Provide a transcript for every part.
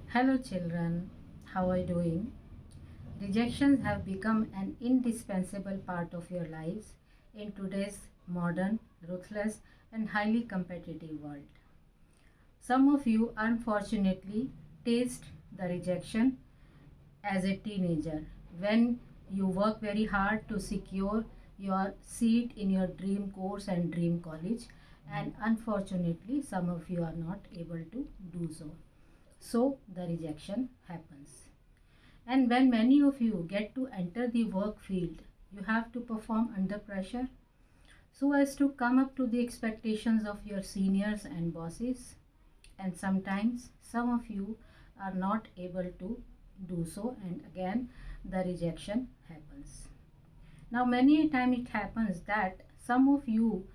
Hello, children. How are you doing? Rejections have become an indispensable part of your lives in today's modern, ruthless, and highly competitive world. Some of you unfortunately taste the rejection as a teenager when you work very hard to secure your seat in your dream course and dream college, and unfortunately some of you are not able to do so. So the rejection happens. And when many of you get to enter the work field, you have to perform under pressure so as to come up to the expectations of your seniors and bosses. And sometimes some of you are not able to do so, and again the rejection happens. Now, many a time it happens that some of you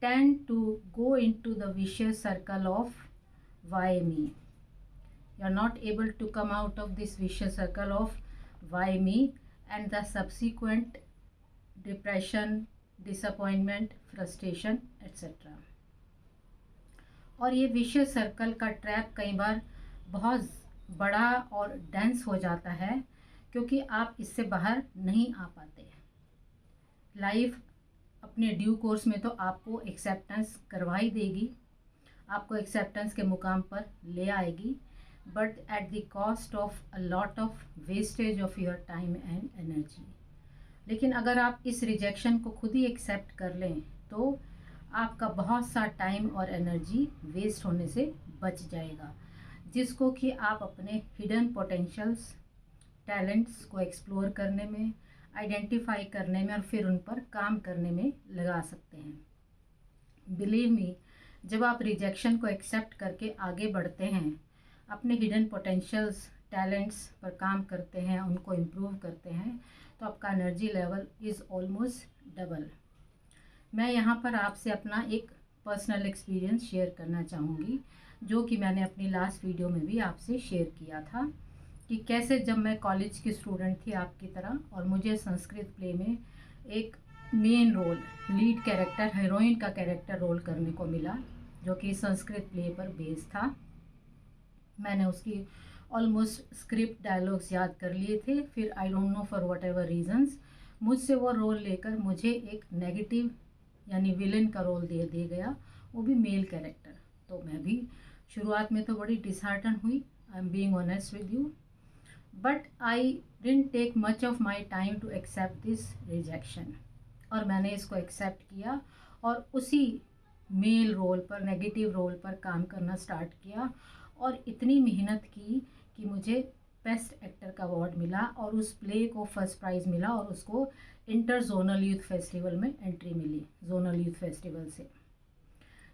tend to go into the vicious circle of why me. You're not able to come out of this vicious circle of why me and the subsequent depression, disappointment, frustration, etc. और ये vicious circle का trap कई बार बहुत बड़ा और dense हो जाता है क्योंकि आप इससे बाहर नहीं आ पाते। लाइफ अपने ड्यू कोर्स में तो आपको एक्सेप्टेंस करवा ही देगी, आपको एक्सेप्टेंस के मुकाम पर ले आएगी, but at the cost of a lot of wastage of your time and energy. लेकिन अगर आप इस रिजेक्शन को खुद ही एक्सेप्ट कर लें तो आपका बहुत सा टाइम और एनर्जी वेस्ट होने से बच जाएगा, जिसको कि आप अपने हिडन पोटेंशियल्स, टैलेंट्स को एक्सप्लोर करने में, आइडेंटिफाई करने में और फिर उन पर काम करने में लगा सकते हैं। बिलीव मी, जब आप रिजेक्शन को एक्सेप्ट करके आगे बढ़ते हैं, अपने हिडन पोटेंशियल्स, टैलेंट्स पर काम करते हैं, उनको इम्प्रूव करते हैं, तो आपका energy level is almost double. मैं यहाँ पर आपसे अपना एक पर्सनल एक्सपीरियंस शेयर करना चाहूँगी, जो कि मैंने अपनी लास्ट वीडियो में भी आपसे शेयर किया था कि कैसे जब मैं कॉलेज की स्टूडेंट थी आपकी तरह और मुझे संस्कृत प्ले में एक main role, lead character, heroine का कैरेक्टर रोल करने को मिला, जो कि संस्कृत प्ले पर बेस्ड था। मैंने उसकी ऑलमोस्ट स्क्रिप्ट डायलॉग्स याद कर लिए थे। फिर I don't know for whatever reasons मुझसे वो रोल लेकर मुझे एक नेगेटिव यानी विलन का रोल दे दिया गया, वो भी मेल कैरेक्टर। तो मैं भी शुरुआत में तो बड़ी डिसहार्टन हुई, I am being honest with you, but I didn't take much of my time to accept this rejection. और मैंने इसको एक्सेप्ट किया और उसी मेल रोल पर, नेगेटिव रोल पर काम करना स्टार्ट किया और इतनी मेहनत की कि मुझे बेस्ट एक्टर का अवार्ड मिला और उस प्ले को फर्स्ट प्राइज़ मिला और उसको इंटर जोनल यूथ फेस्टिवल में एंट्री मिली, जोनल यूथ फेस्टिवल से।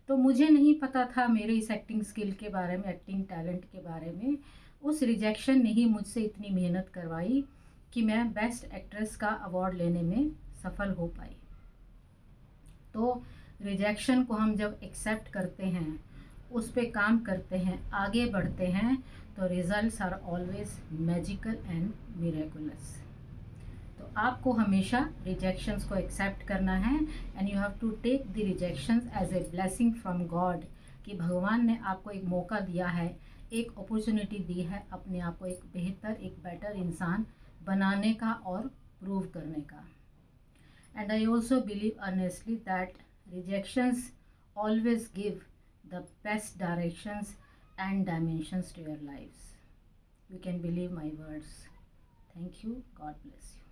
तो मुझे नहीं पता था मेरे इस एक्टिंग स्किल के बारे में, एक्टिंग टैलेंट के बारे में। उस रिजेक्शन ने ही मुझसे इतनी मेहनत करवाई कि मैं बेस्ट एक्ट्रेस का अवार्ड लेने में सफल हो पाई। तो रिजेक्शन को हम जब एक्सेप्ट करते हैं, उस पर काम करते हैं, आगे बढ़ते हैं, तो results are always magical and miraculous. तो आपको हमेशा रिजेक्शंस को एक्सेप्ट करना है and you have to take the rejections as a blessing from God, कि भगवान ने आपको एक मौका दिया है, एक अपॉर्चुनिटी दी है अपने आप को एक बेहतर, एक बेटर इंसान बनाने का और प्रूव करने का। And I also believe earnestly that rejections always give the best directions and dimensions to your lives. You can believe my words. Thank you. God bless you.